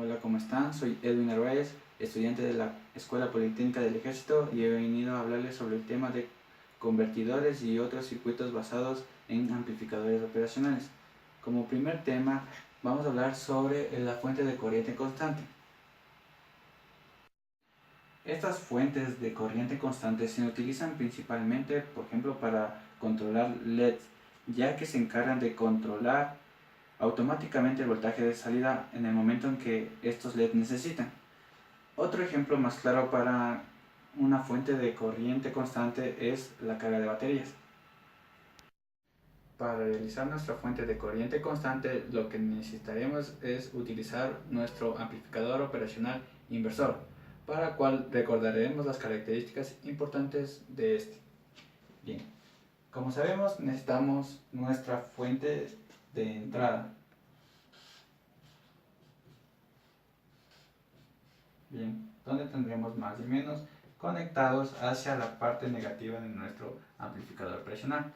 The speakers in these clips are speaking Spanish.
Hola, ¿cómo están? Soy Edwin Narváez, estudiante de la Escuela Politécnica del Ejército y he venido a hablarles sobre el tema de convertidores y otros circuitos basados en amplificadores operacionales. Como primer tema, vamos a hablar sobre la fuente de corriente constante. Estas fuentes de corriente constante se utilizan principalmente, por ejemplo, para controlar LEDs, ya que se encargan de controlar automáticamente el voltaje de salida en el momento en que estos LEDs necesitan. Otro ejemplo más claro para una fuente de corriente constante es la carga de baterías. Para realizar nuestra fuente de corriente constante, lo que necesitaremos es utilizar nuestro amplificador operacional inversor, para el cual recordaremos las características importantes de este. Bien, como sabemos, necesitamos nuestra fuente de entrada. Bien, donde tendremos más y menos conectados hacia la parte negativa de nuestro amplificador operacional.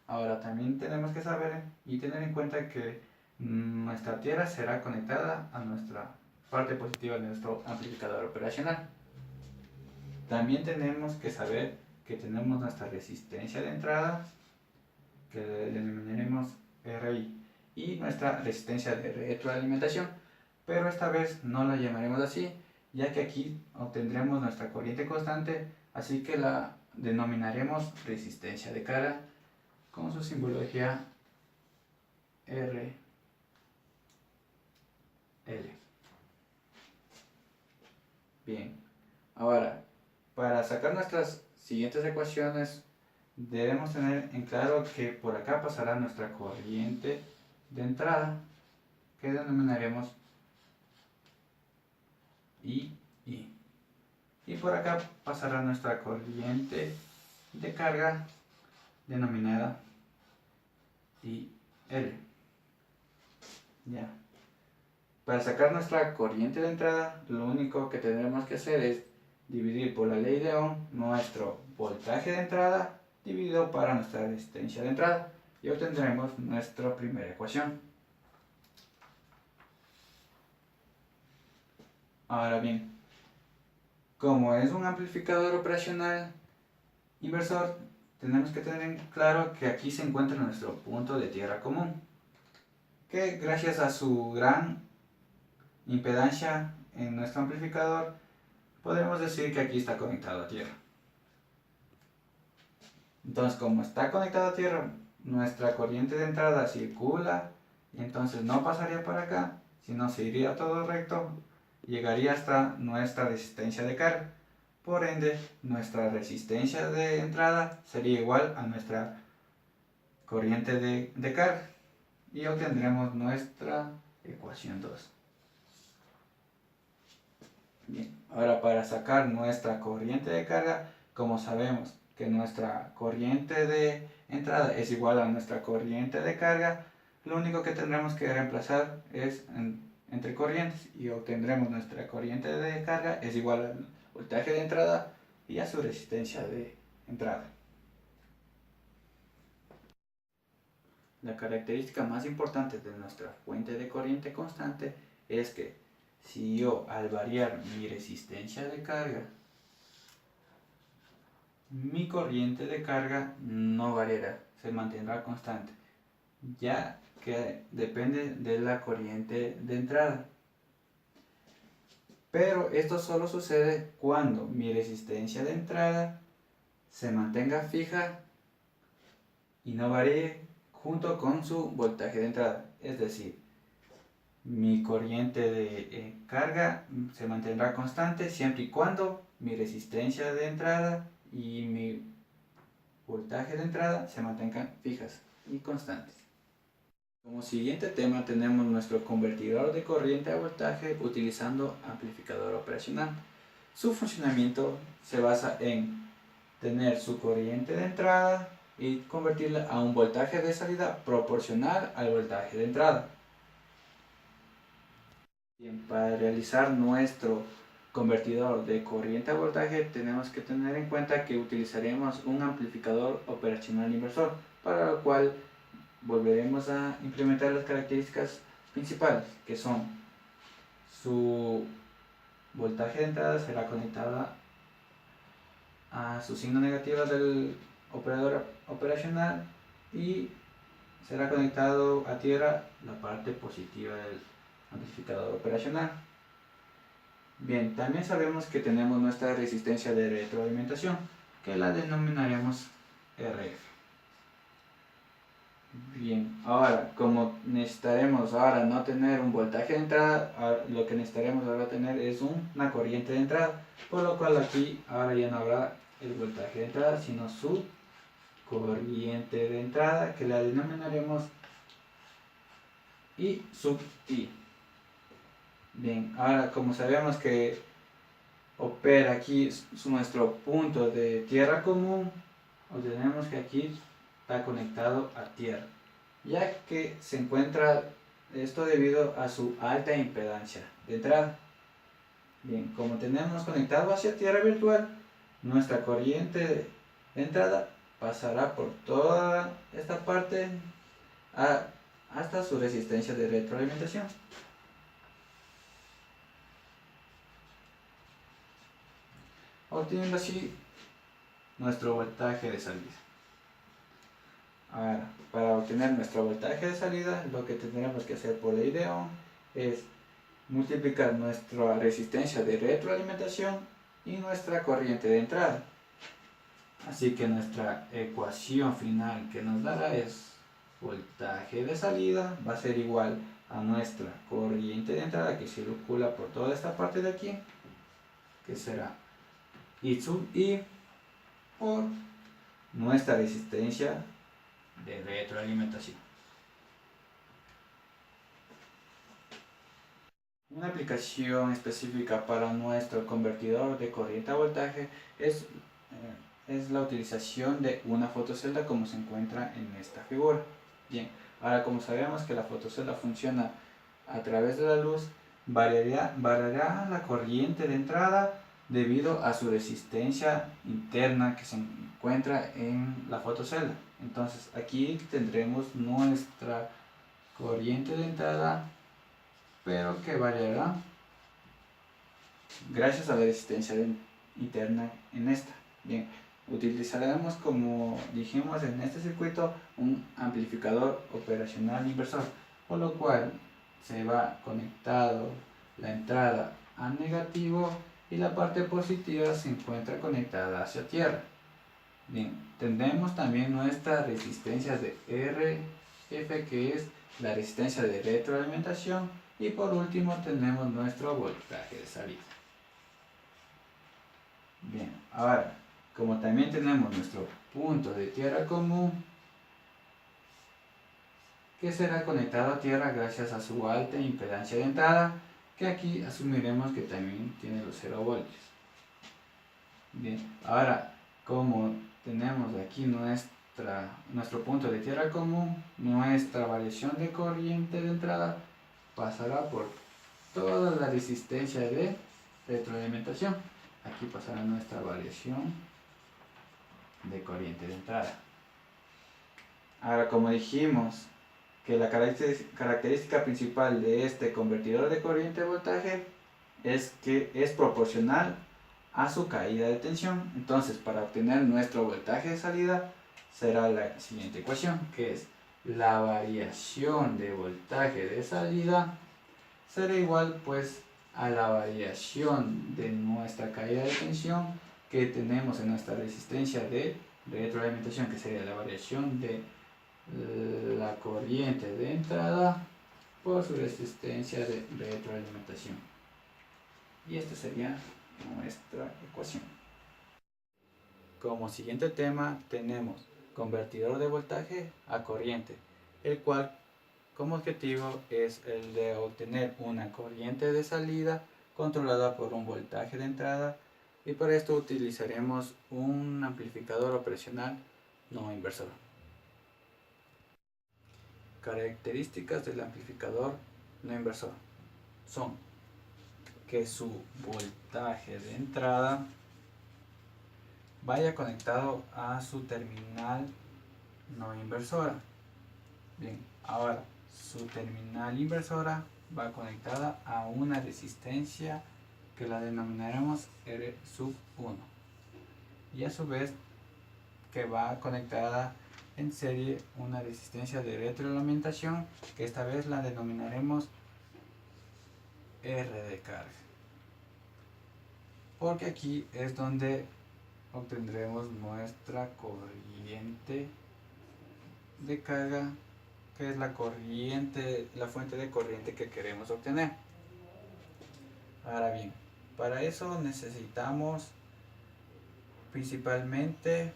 Ahora también tenemos que saber y tener en cuenta que nuestra tierra será conectada a nuestra parte positiva de nuestro amplificador operacional. También tenemos que saber que tenemos nuestra resistencia de entrada, que denominaremos RI, y nuestra resistencia de retroalimentación, pero esta vez no la llamaremos así, ya que aquí obtendremos nuestra corriente constante, así que la denominaremos resistencia de carga con su simbología RL. Bien, ahora para sacar nuestras siguientes ecuaciones debemos tener en claro que por acá pasará nuestra corriente de entrada, que denominaremos I. Y por acá pasará nuestra corriente de carga denominada IL. Ya. Para sacar nuestra corriente de entrada, lo único que tendremos que hacer es dividir por la ley de Ohm nuestro voltaje de entrada dividido para nuestra resistencia de entrada y obtendremos nuestra primera ecuación. Ahora bien, como es un amplificador operacional inversor, tenemos que tener en claro que aquí se encuentra nuestro punto de tierra común, que gracias a su gran impedancia en nuestro amplificador, podemos decir que aquí está conectado a tierra. Entonces, como está conectado a tierra, nuestra corriente de entrada circula y entonces no pasaría para acá, sino se iría todo recto, llegaría hasta nuestra resistencia de carga. Por ende, nuestra resistencia de entrada sería igual a nuestra corriente de carga y obtendremos nuestra ecuación 2. Bien, ahora para sacar nuestra corriente de carga, como sabemos que nuestra corriente de entrada es igual a nuestra corriente de carga, lo único que tendremos que reemplazar es entre corrientes y obtendremos nuestra corriente de carga es igual al voltaje de entrada y a su resistencia de entrada. La característica más importante de nuestra fuente de corriente constante es que si yo al variar mi resistencia de carga, mi corriente de carga no variará, se mantendrá constante, ya que depende de la corriente de entrada. Pero esto solo sucede cuando mi resistencia de entrada se mantenga fija y no varíe junto con su voltaje de entrada. Es decir, mi corriente de carga se mantendrá constante siempre y cuando mi resistencia de entrada y mi voltaje de entrada se mantengan fijas y constantes. Como siguiente tema tenemos nuestro convertidor de corriente a voltaje utilizando amplificador operacional. Su funcionamiento se basa en tener su corriente de entrada y convertirla a un voltaje de salida proporcional al voltaje de entrada. Bien, para realizar nuestro convertidor de corriente a voltaje tenemos que tener en cuenta que utilizaremos un amplificador operacional inversor, para lo cual volveremos a implementar las características principales, que son su voltaje de entrada será conectada a su signo negativo del operador operacional y será conectado a tierra la parte positiva del amplificador operacional. Bien, también sabemos que tenemos nuestra resistencia de retroalimentación, que la denominaremos RF. Bien, ahora como necesitaremos ahora no tener un voltaje de entrada, lo que necesitaremos ahora tener es una corriente de entrada, por lo cual aquí ahora ya no habrá el voltaje de entrada, sino su corriente de entrada, que la denominaremos I sub I. Bien, ahora como sabemos que opera aquí nuestro punto de tierra común, obtenemos que aquí está conectado a tierra, ya que se encuentra esto debido a su alta impedancia de entrada. Bien, como tenemos conectado hacia tierra virtual, nuestra corriente de entrada pasará por toda esta parte hasta su resistencia de retroalimentación. Obteniendo así nuestro voltaje de salida. Ahora, para obtener nuestro voltaje de salida, lo que tendremos que hacer por ley de Ohm es multiplicar nuestra resistencia de retroalimentación y nuestra corriente de entrada. Así que nuestra ecuación final que nos dará es voltaje de salida va a ser igual a nuestra corriente de entrada que circula por toda esta parte de aquí, que será I sub I por nuestra resistencia de retroalimentación. Una aplicación específica para nuestro convertidor de corriente a voltaje es la utilización de una fotocelda, como se encuentra en esta figura. Bien, ahora como sabemos que la fotocelda funciona a través de la luz, variará la corriente de entrada debido a su resistencia interna que se encuentra en la fotocelda. Entonces aquí tendremos nuestra corriente de entrada, pero que variará gracias a la resistencia interna en esta. Bien, utilizaremos, como dijimos en este circuito, un amplificador operacional inversor, por lo cual se va conectado la entrada a negativo y la parte positiva se encuentra conectada hacia tierra. Bien, tendremos también nuestra resistencia de RF, que es la resistencia de retroalimentación, y por último tenemos nuestro voltaje de salida. Bien, ahora como también tenemos nuestro punto de tierra común, que será conectado a tierra gracias a su alta impedancia de entrada, que aquí asumiremos que también tiene los 0 voltios. Bien, ahora como tenemos aquí nuestro punto de tierra común, nuestra variación de corriente de entrada pasará por toda la resistencia de retroalimentación. Aquí pasará nuestra variación de corriente de entrada. Ahora, como dijimos que la característica principal de este convertidor de corriente de voltaje es que es proporcional a su caída de tensión, entonces para obtener nuestro voltaje de salida será la siguiente ecuación, que es la variación de voltaje de salida será igual pues a la variación de nuestra caída de tensión que tenemos en nuestra resistencia de retroalimentación, que sería la variación de la corriente de entrada por su resistencia de retroalimentación. Y esta sería nuestra ecuación. Como siguiente tema tenemos convertidor de voltaje a corriente, el cual como objetivo es el de obtener una corriente de salida controlada por un voltaje de entrada, y para esto utilizaremos un amplificador operacional no inversor. Características del amplificador no inversor son que su voltaje de entrada vaya conectado a su terminal no inversora. Bien, ahora su terminal inversora va conectada a una resistencia que la denominaremos R sub 1, y a su vez que va conectada en serie una resistencia de retroalimentación que esta vez la denominaremos R de carga, porque aquí es donde obtendremos nuestra corriente de carga, que es la fuente de corriente que queremos obtener. Ahora bien, para eso necesitamos principalmente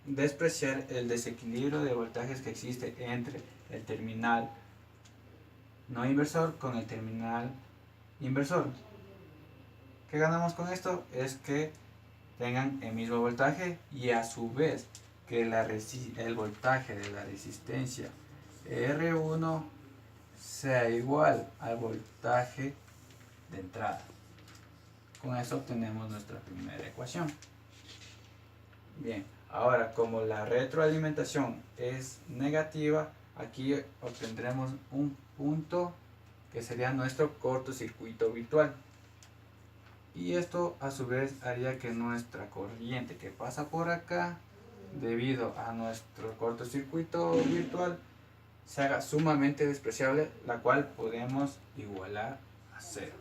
despreciar el desequilibrio de voltajes que existe entre el terminal no inversor con el terminal inversor. ¿Qué ganamos con esto? Es que tengan el mismo voltaje y a su vez que el voltaje de la resistencia R1 sea igual al voltaje de entrada. Con eso obtenemos nuestra primera ecuación. Bien, ahora como la retroalimentación es negativa, aquí obtendremos un punto que sería nuestro cortocircuito virtual. Y esto a su vez haría que nuestra corriente que pasa por acá, debido a nuestro cortocircuito virtual, se haga sumamente despreciable, la cual podemos igualar a cero.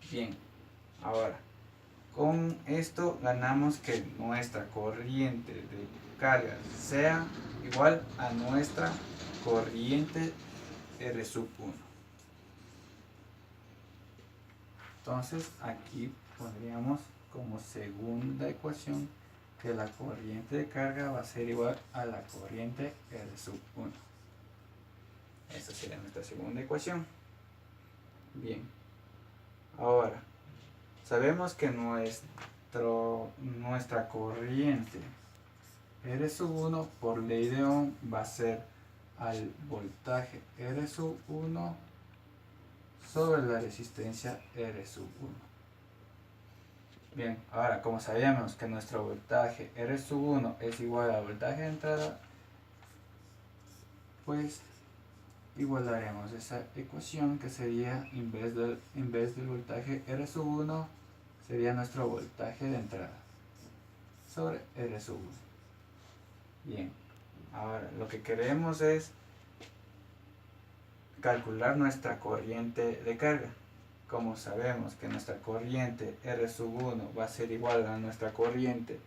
Bien, ahora con esto ganamos que nuestra corriente de carga sea igual a nuestra corriente R sub 1. Entonces aquí pondríamos como segunda ecuación que la corriente de carga va a ser igual a la corriente R sub 1. Esta sería nuestra segunda ecuación. Bien, ahora sabemos que nuestra corriente R sub 1 por ley de Ohm va a ser al voltaje R sub 1 sobre la resistencia R sub 1. Bien, ahora como sabemos que nuestro voltaje R sub 1 es igual al voltaje de entrada, pues igualaremos esa ecuación, que sería en vez del voltaje R sub 1 sería nuestro voltaje de entrada sobre R sub 1. Bien, ahora lo que queremos es calcular nuestra corriente de carga. Como sabemos que nuestra corriente R sub 1 va a ser igual a nuestra corriente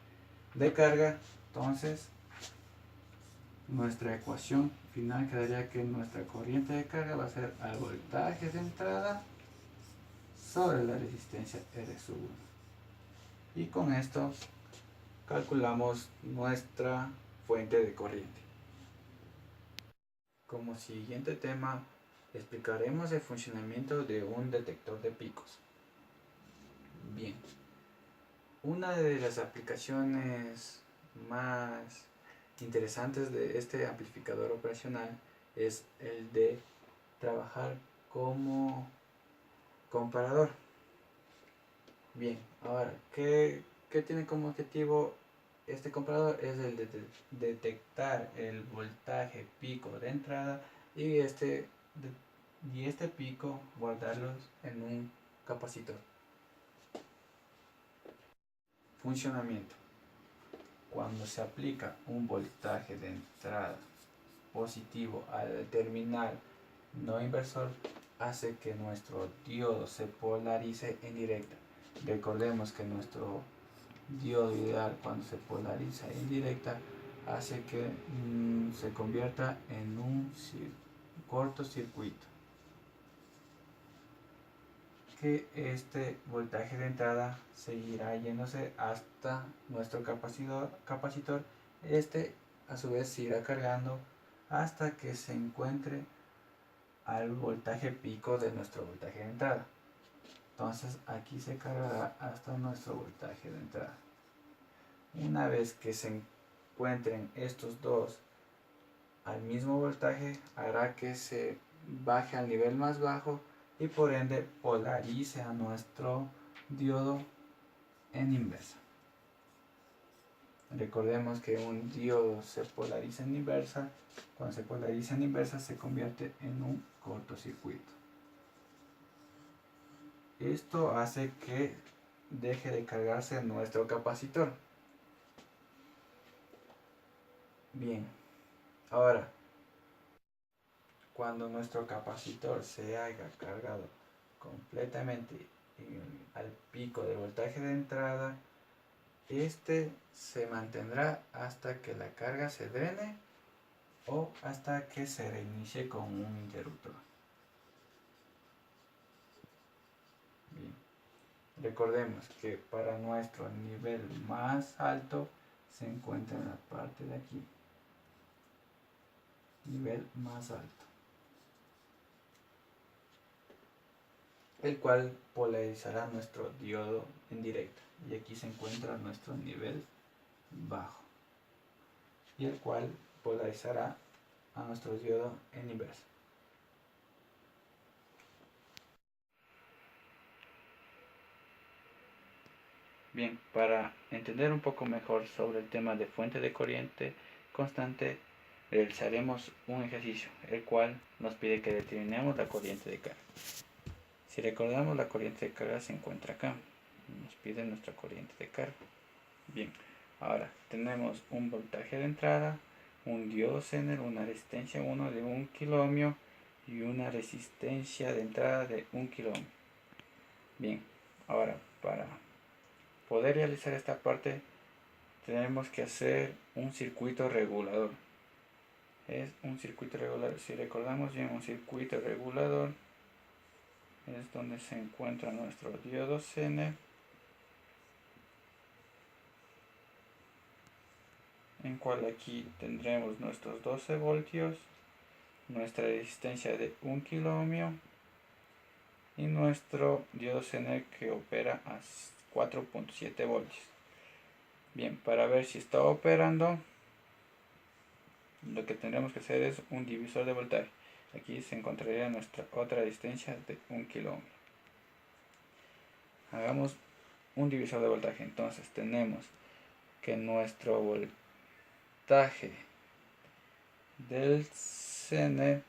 de carga, entonces nuestra ecuación final quedaría que nuestra corriente de carga va a ser al voltaje de entrada sobre la resistencia R sub 1. Y con esto calculamos nuestra fuente de corriente. Como siguiente tema explicaremos el funcionamiento de un detector de picos. Bien, una de las aplicaciones más interesantes de este amplificador operacional es el de trabajar como comparador. Bien, ahora, ¿qué tiene como objetivo este comparador? Es el de detectar el voltaje pico de entrada y este pico guardarlos en un capacitor. Funcionamiento. Cuando se aplica un voltaje de entrada positivo al terminal no inversor, hace que nuestro diodo se polarice en directa. Recordemos que nuestro diodo ideal, cuando se polariza en directa, hace que se convierta en un cortocircuito, que este voltaje de entrada seguirá yéndose hasta nuestro capacitor. Este a su vez se irá cargando hasta que se encuentre al voltaje pico de nuestro voltaje de entrada. Entonces aquí se cargará hasta nuestro voltaje de entrada. Una vez que se encuentren estos dos al mismo voltaje, hará que se baje al nivel más bajo y por ende polarice a nuestro diodo en inversa. Recordemos que un diodo se polariza en inversa. Cuando se polariza en inversa se convierte en un cortocircuito. Esto hace que deje de cargarse nuestro capacitor. Bien, ahora, cuando nuestro capacitor se haya cargado completamente al pico del voltaje de entrada, este se mantendrá hasta que la carga se drene o hasta que se reinicie con un interruptor. Bien. Recordemos que para nuestro nivel más alto se encuentra en la parte de aquí. Nivel más alto. El cual polarizará nuestro diodo en directo. Y aquí se encuentra nuestro nivel bajo. Y el cual polarizará a nuestro diodo en inversa. Bien, para entender un poco mejor sobre el tema de fuente de corriente constante, realizaremos un ejercicio, el cual nos pide que determinemos la corriente de carga. Si recordamos, la corriente de carga se encuentra acá. Nos pide nuestra corriente de carga. Bien, ahora tenemos un voltaje de entrada, un diodo Zener, una resistencia 1 de 1 kiloohmio y una resistencia de entrada de 1 kiloohmio. Bien, ahora para poder realizar esta parte tenemos que hacer un circuito regulador. Es un circuito regulador. Si recordamos bien, un circuito regulador es donde se encuentra nuestro diodo Zener, en cual aquí tendremos nuestros 12 voltios, nuestra resistencia de 1 kiloohmio y nuestro diodo Zener que opera a 4.7 voltios. Bien, para ver si está operando, lo que tendremos que hacer es un divisor de voltaje. Aquí se encontraría nuestra otra resistencia de 1 kiloohmio. Hagamos un divisor de voltaje. Entonces tenemos que nuestro voltaje del Zener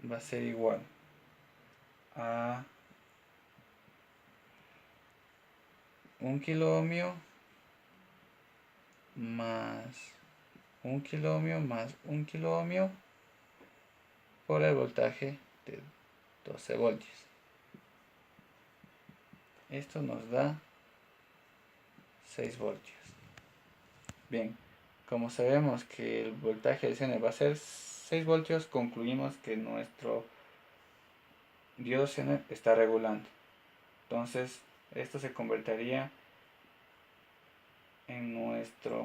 va a ser igual a 1 kiloohmio más 1 kiloohmio más 1 kiloohmio por el voltaje de 12 voltios. Esto nos da 6 voltios. Bien, como sabemos que el voltaje del Zener va a ser 6 voltios, concluimos que nuestro diodo Zener está regulando. Entonces, esto se convertiría en nuestra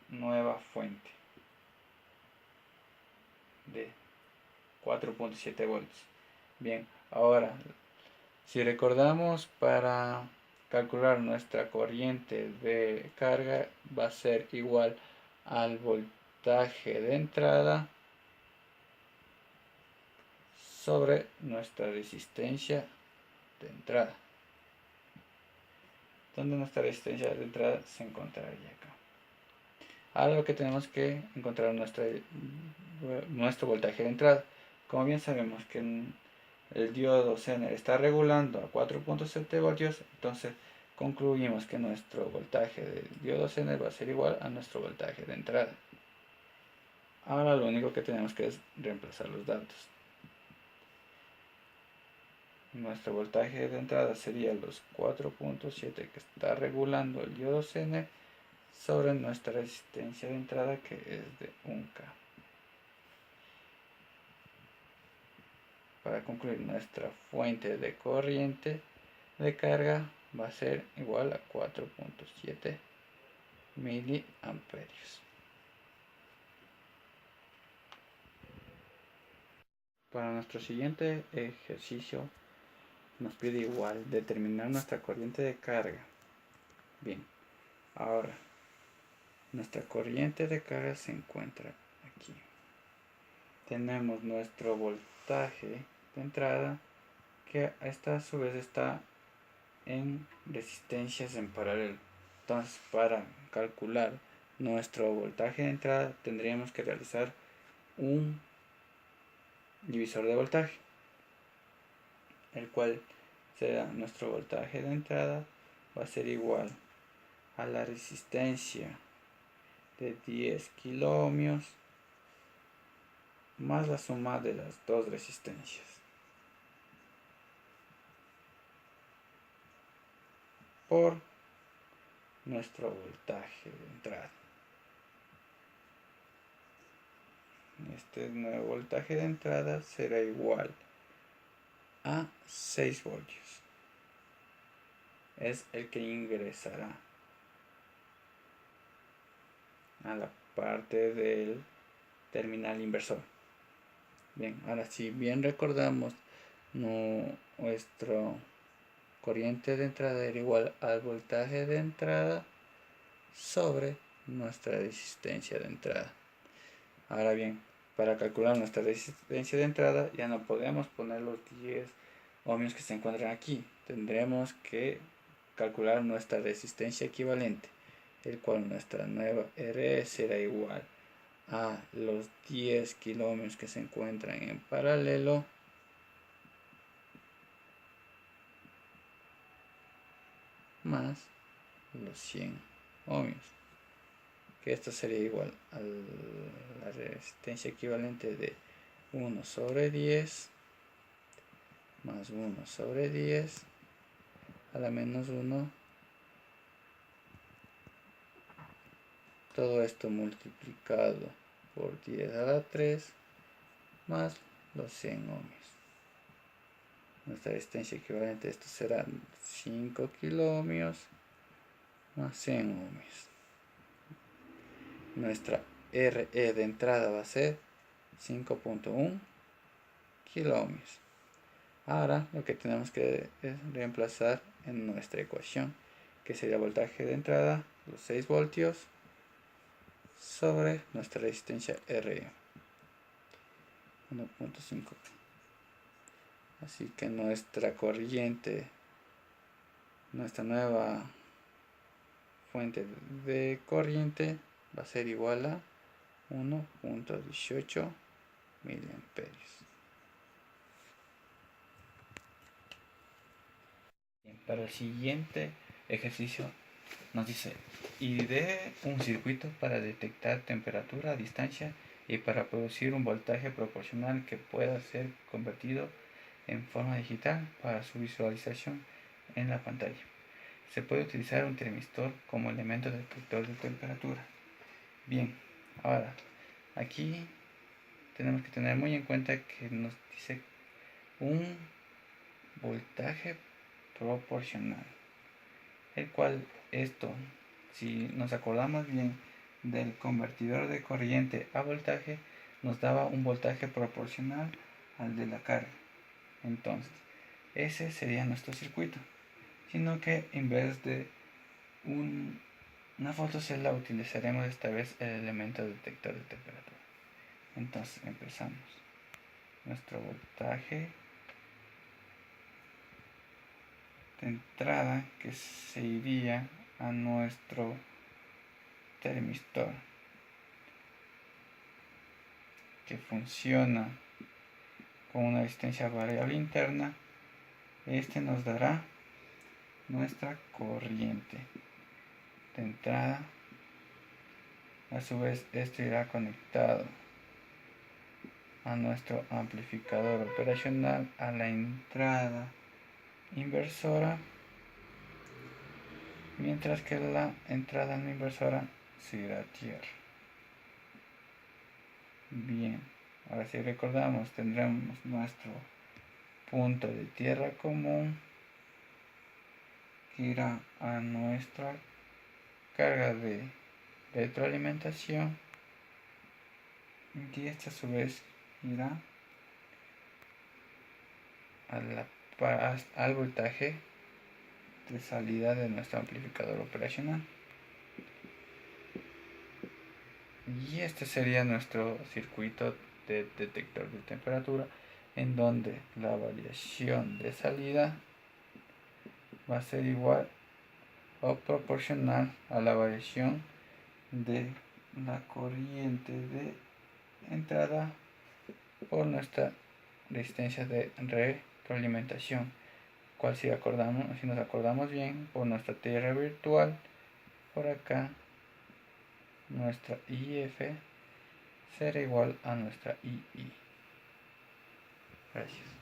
nueva fuente de 4.7 voltios. Bien, ahora, si recordamos, para calcular nuestra corriente de carga va a ser igual al voltaje de entrada sobre nuestra resistencia de entrada, donde nuestra resistencia de entrada se encontraría acá. Ahora lo que tenemos que encontrar nuestro voltaje de entrada. Como bien sabemos que el diodo Zener está regulando a 4.7 voltios, entonces concluimos que nuestro voltaje del diodo Zener va a ser igual a nuestro voltaje de entrada. Ahora lo único que tenemos que es reemplazar los datos. Nuestro voltaje de entrada sería los 4.7 que está regulando el diodo Zener sobre nuestra resistencia de entrada, que es de 1K. Para concluir, nuestra fuente de corriente de carga va a ser igual a 4.7 miliamperios. Para nuestro siguiente ejercicio nos pide igual determinar nuestra corriente de carga. Bien, ahora nuestra corriente de carga se encuentra aquí. Tenemos nuestro voltaje de entrada, que esta a su vez está en resistencias en paralelo. Entonces, para calcular nuestro voltaje de entrada tendríamos que realizar un divisor de voltaje, el cual será nuestro voltaje de entrada va a ser igual a la resistencia de 10 kiloohmios más la suma de las dos resistencias por nuestro voltaje de entrada. Este nuevo voltaje de entrada será igual a 6 voltios. Es el que ingresará a la parte del terminal inversor. Bien, ahora si bien recordamos, nuestro corriente de entrada era igual al voltaje de entrada sobre nuestra resistencia de entrada. Ahora bien, para calcular nuestra resistencia de entrada ya no podemos poner los 10 ohmios que se encuentran aquí. Tendremos que calcular nuestra resistencia equivalente, el cual nuestra nueva RE será igual a los 10 kiloohmios que se encuentran en paralelo más los 100 ohmios, que esto sería igual a la resistencia equivalente de 1 sobre 10 más 1 sobre 10 a la menos 1, todo esto multiplicado por 10 a la 3 más los 100 ohmios. Nuestra resistencia equivalente a esto será 5 kiloohmios más 100 ohmios. Nuestra RE de entrada va a ser 5.1 kiloohmios. Ahora lo que tenemos que es reemplazar en nuestra ecuación, que sería voltaje de entrada, los 6 voltios, sobre nuestra resistencia RE, 1.5. Así que nuestra corriente, nuestra nueva fuente de corriente va a ser igual a 1.18 miliamperios. Para el siguiente ejercicio nos dice: idee un circuito para detectar temperatura a distancia y para producir un voltaje proporcional que pueda ser convertido en forma digital para su visualización en la pantalla. Se puede utilizar un termistor como elemento detector de temperatura. Bien, ahora aquí tenemos que tener muy en cuenta que nos dice un voltaje proporcional, el cual esto, si nos acordamos bien del convertidor de corriente a voltaje, nos daba un voltaje proporcional al de la carga. Entonces ese sería nuestro circuito, sino que en vez de una fotocelda utilizaremos esta vez el elemento detector de temperatura. Entonces empezamos. Nuestro voltaje de entrada, que se iría a nuestro termistor, que funciona con una resistencia variable interna. Este nos dará nuestra corriente de entrada. A su vez, esto irá conectado a nuestro amplificador operacional, a la entrada inversora, mientras que la entrada no inversora se irá a tierra. Bien, ahora si recordamos, tendremos nuestro punto de tierra común que irá a nuestra carga de retroalimentación, y esta a su vez irá al voltaje de salida de nuestro amplificador operacional. Y este sería nuestro circuito de detector de temperatura, en donde la variación de salida va a ser igual o proporcional a la variación de la corriente de entrada por nuestra resistencia de retroalimentación, cual si nos acordamos bien, por nuestra tierra virtual, por acá nuestra IF será igual a nuestra II. Gracias.